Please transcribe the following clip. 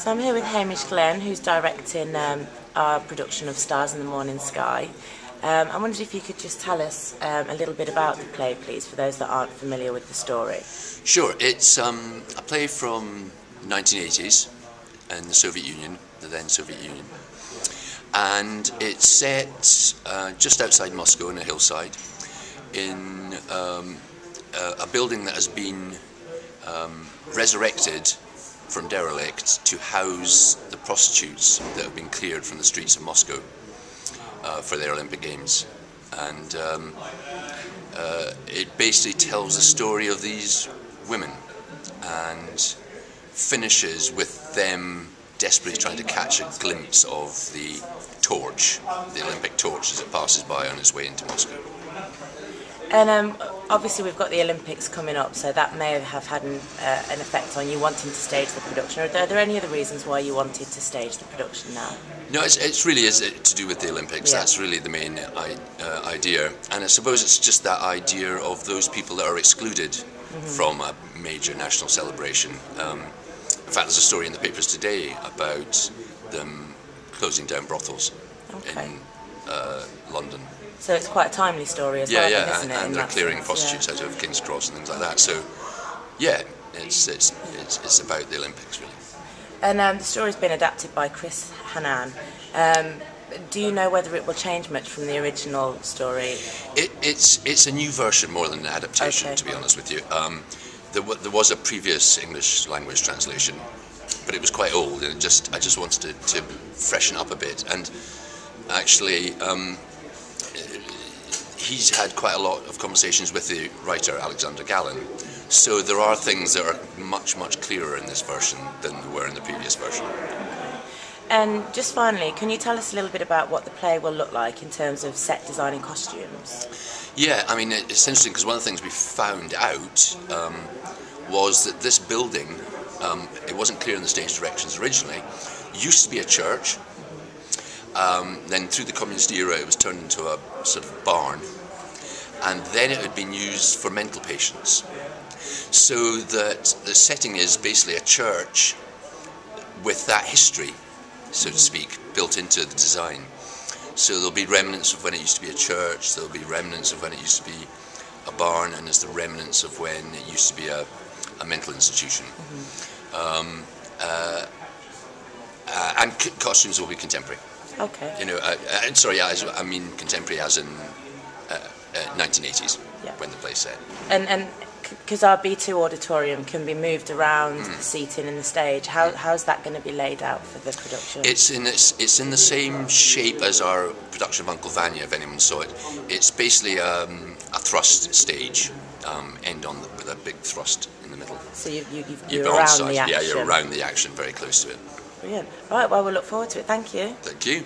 So I'm here with Hamish Glen, who's directing our production of Stars in the Morning Sky. I wondered if you could just tell us a little bit about the play, please, for those that aren't familiar with the story. Sure, it's a play from 1980s in the Soviet Union, the then Soviet Union, and it's set just outside Moscow on a hillside in a building that has been resurrected from derelict to house the prostitutes that have been cleared from the streets of Moscow for their Olympic Games. And it basically tells the story of these women and finishes with them desperately trying to catch a glimpse of the torch, the Olympic torch, as it passes by on its way into Moscow. And obviously we've got the Olympics coming up, so that may have had an effect on you wanting to stage the production. Are there any other reasons why you wanted to stage the production now? No, it's really is to do with the Olympics. Yeah. That's really the main idea. And I suppose it's just that idea of those people that are excluded from a major national celebration. In fact, there's a story in the papers today about them closing down brothels in London. So it's quite a timely story as well, isn't it? And they're clearing prostitutes out of King's Cross and things like that. So, yeah, it's about the Olympics, really. And the story's been adapted by Chris Hanan. Do you know whether it will change much from the original story? It's a new version more than an adaptation, to be honest with you. There was a previous English language translation, but it was quite old, and I just wanted to freshen up a bit. And actually, he's had quite a lot of conversations with the writer Alexander Gallen, so there are things that are much clearer in this version than there were in the previous version. And just finally, can you tell us a little bit about what the play will look like in terms of set design and costumes? Yeah, I mean, it's interesting because one of the things we found out was that this building, it wasn't clear in the stage directions originally, used to be a church. Then through the communist era it was turned into a sort of barn, and then it had been used for mental patients, so that the setting is basically a church with that history, so to speak, built into the design. So there'll be remnants of when it used to be a church, there'll be remnants of when it used to be a barn, and there's the remnants of when it used to be a mental institution. And costumes will be contemporary. Okay. You know, sorry, I mean contemporary as in 1980s, when the play's set. And because our B2 auditorium can be moved around the seating and the stage, how's that going to be laid out for the production? It's in the same shape as our production of Uncle Vanya, if anyone saw it. It's basically a thrust stage, end on with a big thrust in the middle. So you're around the action. Yeah, you're around the action, very close to it. Brilliant. Right, well, we'll look forward to it. Thank you. Thank you.